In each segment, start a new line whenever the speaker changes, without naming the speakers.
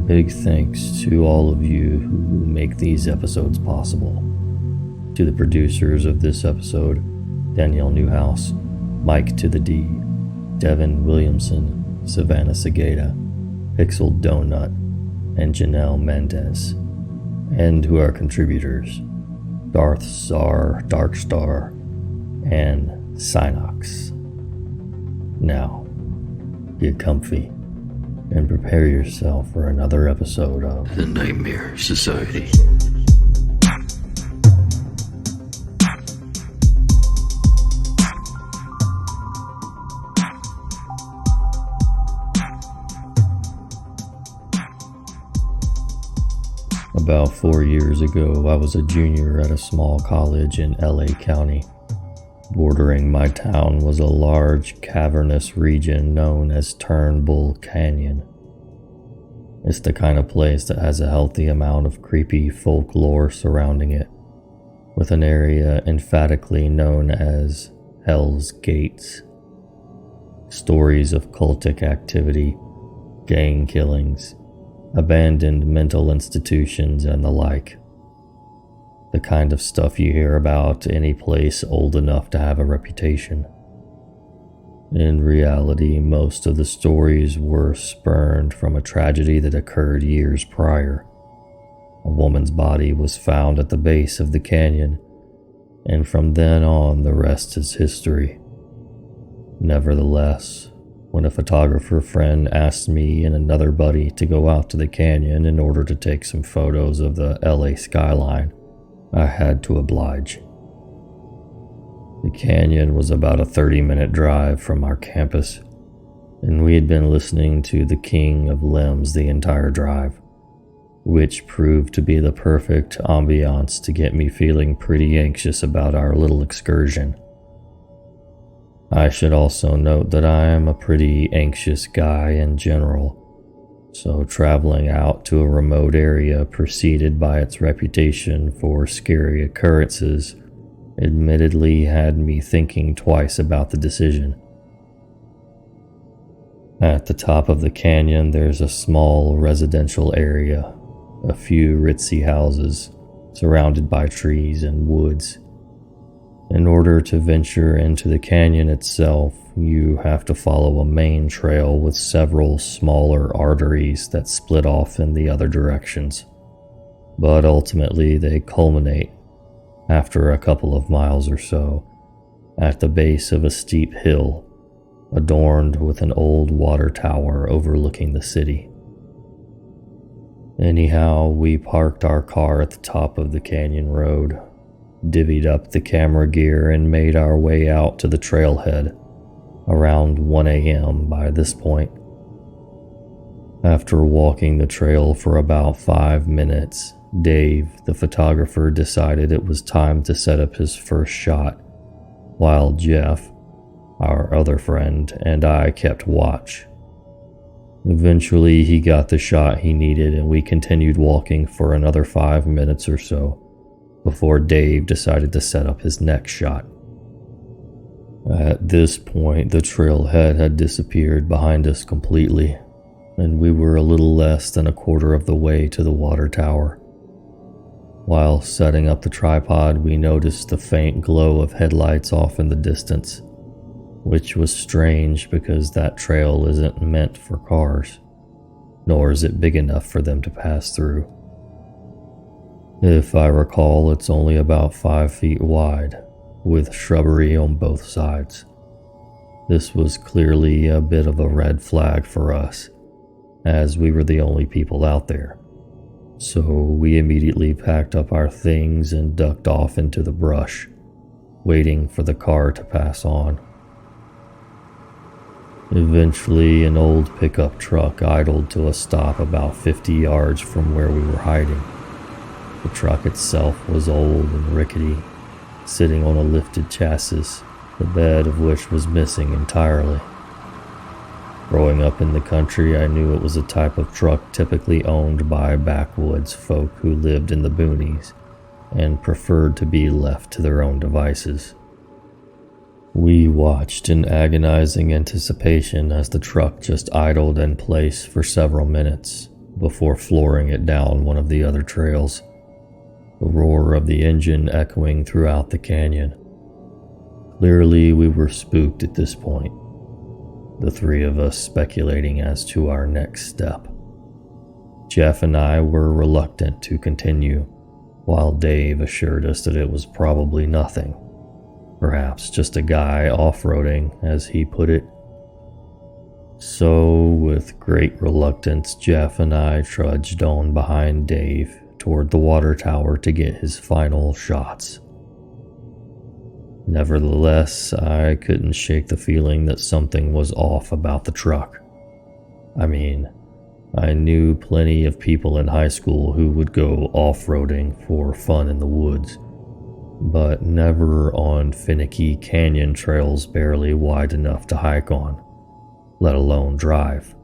Big thanks to all of you who make these episodes possible. To the producers of this episode, Danielle Newhouse, Mike to the D, Devin Williamson, Savannah Segeda, Pixel Donut, and Janelle Mendez. And to our contributors, Darth Czar, Darkstar, and Synox. Now, get comfy and prepare yourself for another episode of
The Nightmare Society.
About 4 years ago, I was a junior at a small college in LA County. Bordering my town was a large, cavernous region known as Turnbull Canyon. It's the kind of place that has a healthy amount of creepy folklore surrounding it, with an area emphatically known as Hell's Gates. Stories of cultic activity, gang killings, abandoned mental institutions, and the like. The kind of stuff you hear about any place old enough to have a reputation. In reality, most of the stories were spurned from a tragedy that occurred years prior. A woman's body was found at the base of the canyon, and from then on, the rest is history. Nevertheless, when a photographer friend asked me and another buddy to go out to the canyon in order to take some photos of the LA skyline, I had to oblige. The canyon was about a 30-minute drive from our campus, and we had been listening to The King of Limbs the entire drive, which proved to be the perfect ambiance to get me feeling pretty anxious about our little excursion. I should also note that I am a pretty anxious guy in general, so traveling out to a remote area preceded by its reputation for scary occurrences admittedly had me thinking twice about the decision. At the top of the canyon, there's a small residential area, a few ritzy houses surrounded by trees and woods. In order to venture into the canyon itself, you have to follow a main trail with several smaller arteries that split off in the other directions. But ultimately, they culminate, after a couple of miles or so, at the base of a steep hill, adorned with an old water tower overlooking the city. Anyhow, we parked our car at the top of the canyon road, divvied up the camera gear, and made our way out to the trailhead, around 1 a.m. by this point. After walking the trail for about 5 minutes, Dave, the photographer, decided it was time to set up his first shot, while Jeff, our other friend, and I kept watch. Eventually, he got the shot he needed, and we continued walking for another 5 minutes or so, before Dave decided to set up his next shot. At this point, the trailhead had disappeared behind us completely, and we were a little less than a quarter of the way to the water tower. While setting up the tripod, we noticed the faint glow of headlights off in the distance, which was strange because that trail isn't meant for cars, nor is it big enough for them to pass through. If I recall, it's only about 5 feet wide, with shrubbery on both sides. This was clearly a bit of a red flag for us, as we were the only people out there. So we immediately packed up our things and ducked off into the brush, waiting for the car to pass on. Eventually, an old pickup truck idled to a stop about 50 yards from where we were hiding. The truck itself was old and rickety, sitting on a lifted chassis, the bed of which was missing entirely. Growing up in the country, I knew it was a type of truck typically owned by backwoods folk who lived in the boonies and preferred to be left to their own devices. We watched in agonizing anticipation as the truck just idled in place for several minutes, before flooring it down one of the other trails, the roar of the engine echoing throughout the canyon. Clearly, we were spooked at this point, the three of us speculating as to our next step. Jeff and I were reluctant to continue, while Dave assured us that it was probably nothing, perhaps just a guy off-roading, as he put it. So, with great reluctance, Jeff and I trudged on behind Dave toward the water tower to get his final shots. Nevertheless, I couldn't shake the feeling that something was off about the truck. I mean, I knew plenty of people in high school who would go off-roading for fun in the woods, but never on finicky canyon trails barely wide enough to hike on, let alone drive.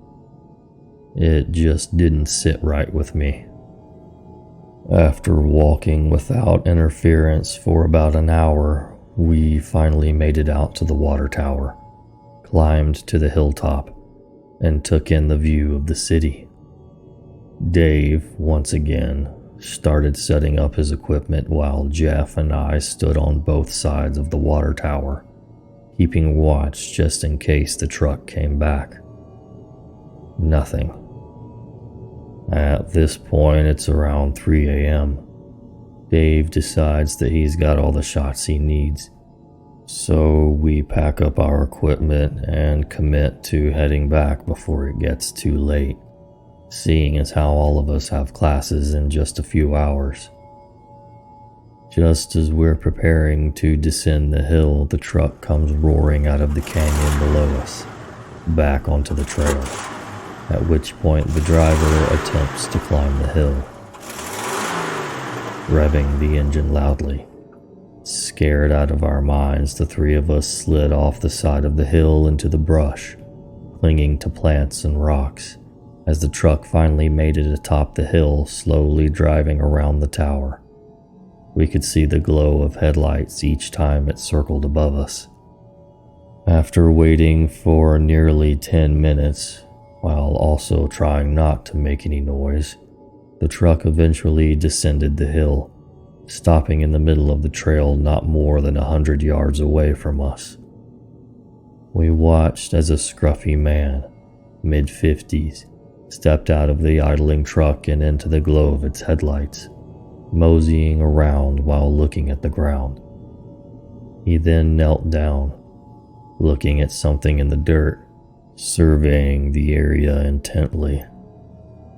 It just didn't sit right with me. After walking without interference for about an hour, we finally made it out to the water tower, climbed to the hilltop, and took in the view of the city. Dave, once again, started setting up his equipment while Jeff and I stood on both sides of the water tower, keeping watch just in case the truck came back. Nothing. At this point, it's around 3 a.m. Dave decides that he's got all the shots he needs, so we pack up our equipment and commit to heading back before it gets too late, seeing as how all of us have classes in just a few hours. Just as we're preparing to descend the hill, the truck comes roaring out of the canyon below us, back onto the trail, at which point the driver attempts to climb the hill, revving the engine loudly. Scared out of our minds, the three of us slid off the side of the hill into the brush, clinging to plants and rocks, as the truck finally made it atop the hill, slowly driving around the tower. We could see the glow of headlights each time it circled above us. After waiting for nearly 10 minutes, while also trying not to make any noise, the truck eventually descended the hill, stopping in the middle of the trail not more than 100 yards away from us. We watched as a scruffy man, mid-50s, stepped out of the idling truck and into the glow of its headlights, moseying around while looking at the ground. He then knelt down, looking at something in the dirt, surveying the area intently.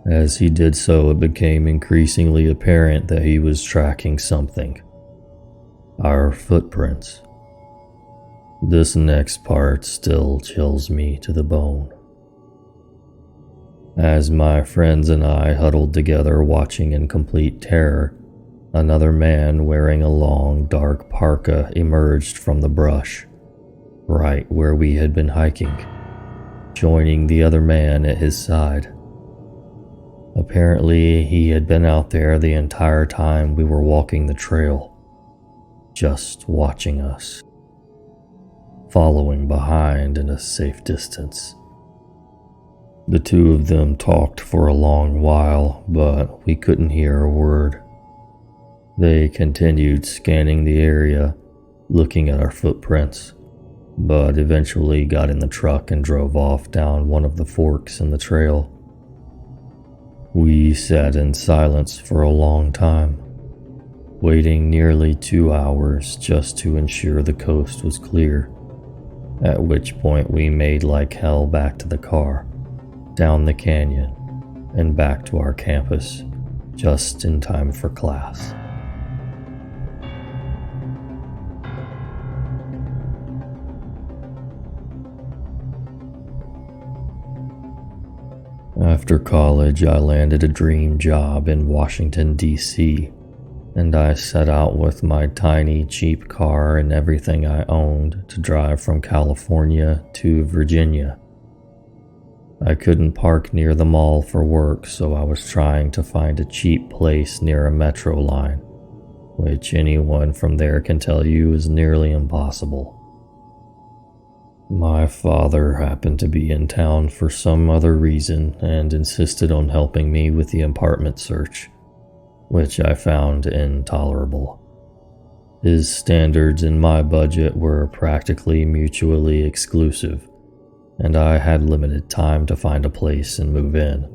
As he did so, it became increasingly apparent that he was tracking something. Our footprints. This next part still chills me to the bone. As my friends and I huddled together watching in complete terror, another man wearing a long, dark parka emerged from the brush, right where we had been hiking, joining the other man at his side. Apparently, he had been out there the entire time we were walking the trail, just watching us, following behind in a safe distance. The two of them talked for a long while, but we couldn't hear a word. They continued scanning the area, looking at our footprints, but eventually got in the truck and drove off down one of the forks in the trail. We sat in silence for a long time, waiting nearly 2 hours just to ensure the coast was clear, at which point we made like hell back to the car, down the canyon, and back to our campus, just in time for class. After college, I landed a dream job in Washington, D.C., and I set out with my tiny, cheap car and everything I owned to drive from California to Virginia. I couldn't park near the mall for work, so I was trying to find a cheap place near a metro line, which anyone from there can tell you is nearly impossible. My father happened to be in town for some other reason and insisted on helping me with the apartment search, which I found intolerable. His standards and my budget were practically mutually exclusive, and I had limited time to find a place and move in.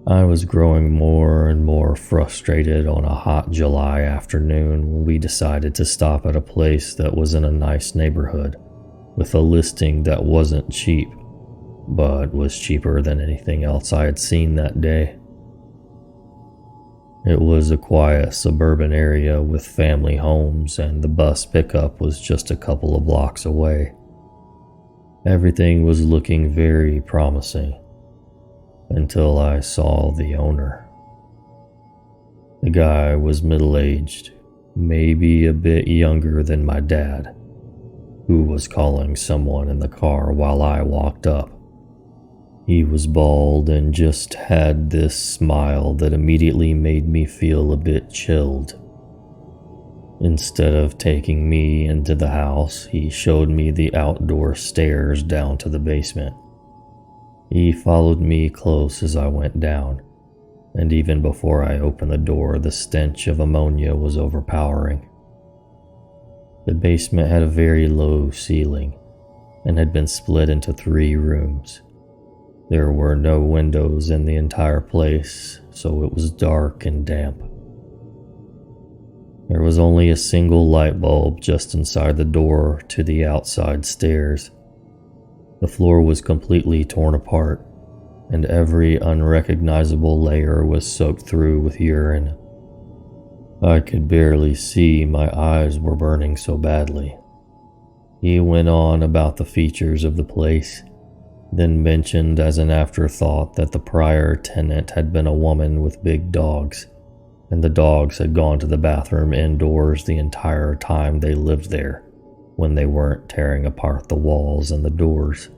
I was growing more and more frustrated on a hot July afternoon when we decided to stop at a place that was in a nice neighborhood, with a listing that wasn't cheap, but was cheaper than anything else I had seen that day. It was a quiet suburban area with family homes, and the bus pickup was just a couple of blocks away. Everything was looking very promising, until I saw the owner. The guy was middle-aged, maybe a bit younger than my dad, who was calling someone in the car while I walked up. He was bald and just had this smile that immediately made me feel a bit chilled. Instead of taking me into the house, he showed me the outdoor stairs down to the basement. He followed me close as I went down, and even before I opened the door, the stench of ammonia was overpowering. The basement had a very low ceiling and had been split into 3 rooms. There were no windows in the entire place, so it was dark and damp. There was only a single light bulb just inside the door to the outside stairs. The floor was completely torn apart, and every unrecognizable layer was soaked through with urine. I could barely see, my eyes were burning so badly. He went on about the features of the place, then mentioned as an afterthought that the prior tenant had been a woman with big dogs, and the dogs had gone to the bathroom indoors the entire time they lived there, when they weren't tearing apart the walls and the doors.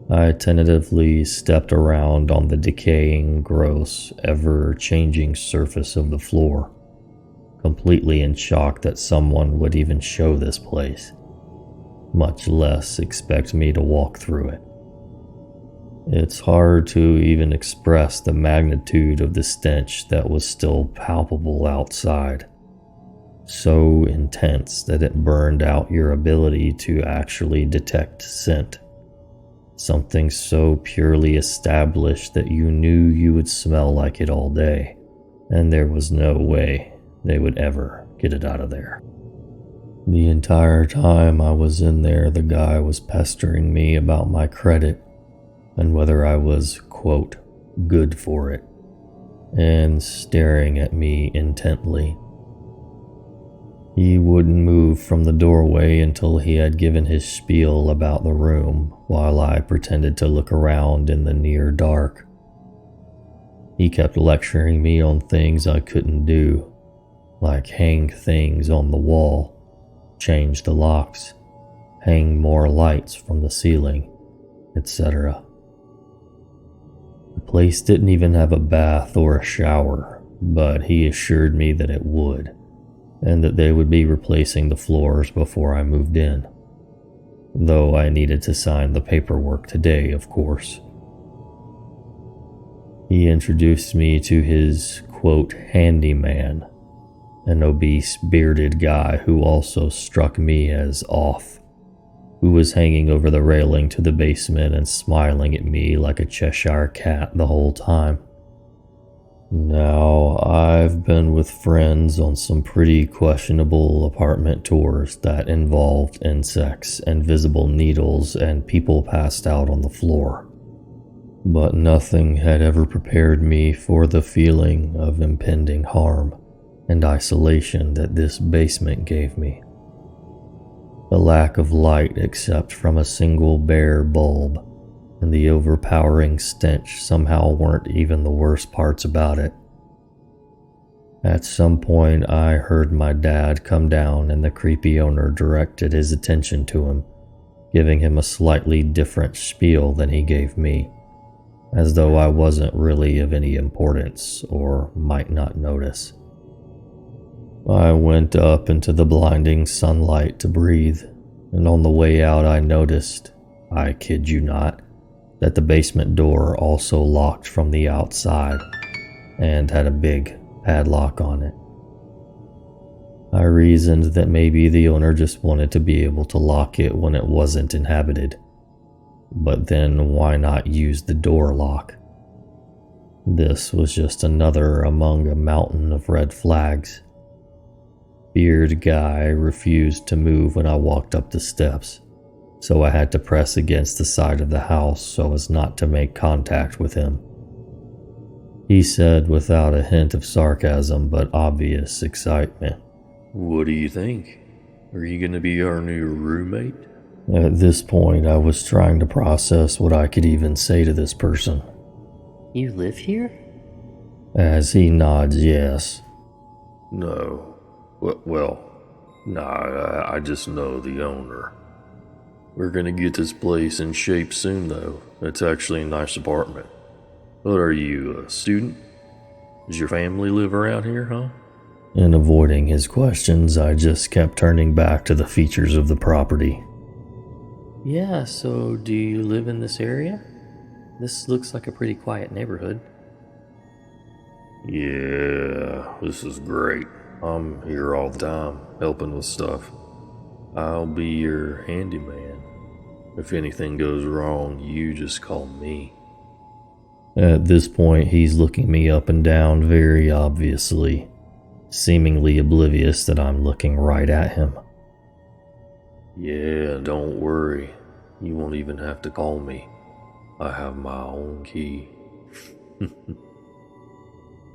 I tentatively stepped around on the decaying, gross, ever-changing surface of the floor, completely in shock that someone would even show this place, much less expect me to walk through it. It's hard to even express the magnitude of the stench that was still palpable outside, so intense that it burned out your ability to actually detect scent. Something so purely established that you knew you would smell like it all day, and there was no way they would ever get it out of there. The entire time I was in there, the guy was pestering me about my credit and whether I was, quote, good for it, and staring at me intently. He wouldn't move from the doorway until he had given his spiel about the room, while I pretended to look around in the near dark. He kept lecturing me on things I couldn't do, like hang things on the wall, change the locks, hang more lights from the ceiling, etc. The place didn't even have a bath or a shower, but he assured me that it would, and that they would be replacing the floors before I moved in, though I needed to sign the paperwork today, of course. He introduced me to his, quote, handyman, an obese, bearded guy who also struck me as off, who was hanging over the railing to the basement and smiling at me like a Cheshire cat the whole time. Now, I've been with friends on some pretty questionable apartment tours that involved insects and visible needles and people passed out on the floor, but nothing had ever prepared me for the feeling of impending harm and isolation that this basement gave me. The lack of light except from a single bare bulb, and the overpowering stench somehow weren't even the worst parts about it. At some point, I heard my dad come down and the creepy owner directed his attention to him, giving him a slightly different spiel than he gave me, as though I wasn't really of any importance or might not notice. I went up into the blinding sunlight to breathe, and on the way out I noticed, I kid you not, that the basement door also locked from the outside and had a big padlock on it. I reasoned that maybe the owner just wanted to be able to lock it when it wasn't inhabited. But then why not use the door lock? This was just another among a mountain of red flags. Beard guy refused to move when I walked up the steps, so I had to press against the side of the house so as not to make contact with him. He said without a hint of sarcasm but obvious excitement,
What do you think? Are you gonna be our new roommate?
At this point, I was trying to process what I could even say to this person.
You live here?
As he nods yes.
No. I just know the owner. We're gonna get this place in shape soon, though. It's actually a nice apartment. What are you, a student? Does your family live around here, huh?
In avoiding his questions, I just kept turning back to the features of the property.
Yeah, so do you live in this area? This looks like a pretty quiet neighborhood.
Yeah, this is great. I'm here all the time, helping with stuff. I'll be your handyman. If anything goes wrong, you just call me.
At this point, he's looking me up and down very obviously, seemingly oblivious that I'm looking right at him.
Yeah, don't worry. You won't even have to call me. I have my own key.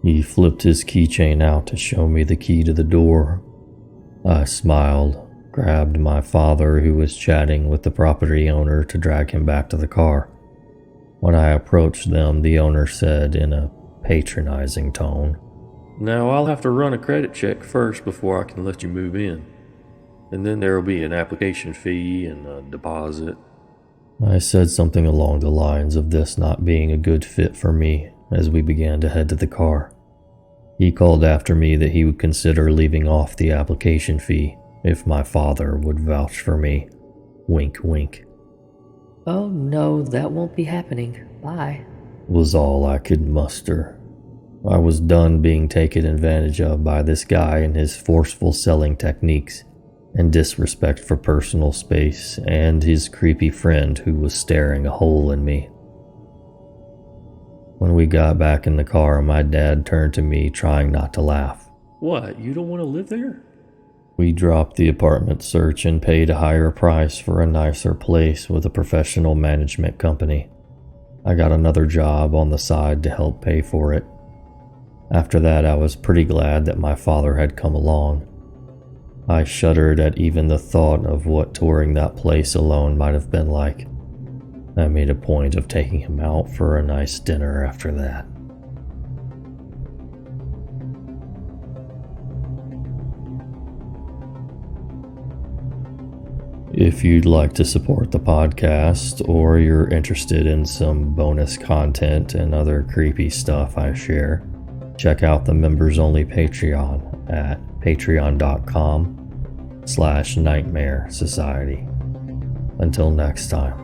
He flipped his keychain out to show me the key to the door. I smiled, grabbed my father who was chatting with the property owner to drag him back to the car. When I approached them, the owner said in a patronizing tone,
Now I'll have to run a credit check first before I can let you move in. And then there'll be an application fee and a deposit.
I said something along the lines of this not being a good fit for me as we began to head to the car. He called after me that he would consider leaving off the application fee if my father would vouch for me. Wink, wink.
Oh no, that won't be happening. Bye.
Was all I could muster. I was done being taken advantage of by this guy and his forceful selling techniques and disrespect for personal space and his creepy friend who was staring a hole in me. When we got back in the car, my dad turned to me trying not to laugh.
What, you don't want to live there?
We dropped the apartment search and paid a higher price for a nicer place with a professional management company. I got another job on the side to help pay for it. After that, I was pretty glad that my father had come along. I shuddered at even the thought of what touring that place alone might have been like. I made a point of taking him out for a nice dinner after that. If you'd like to support the podcast, or you're interested in some bonus content and other creepy stuff I share, check out the Members Only Patreon at patreon.com/Nightmare Society. Until next time.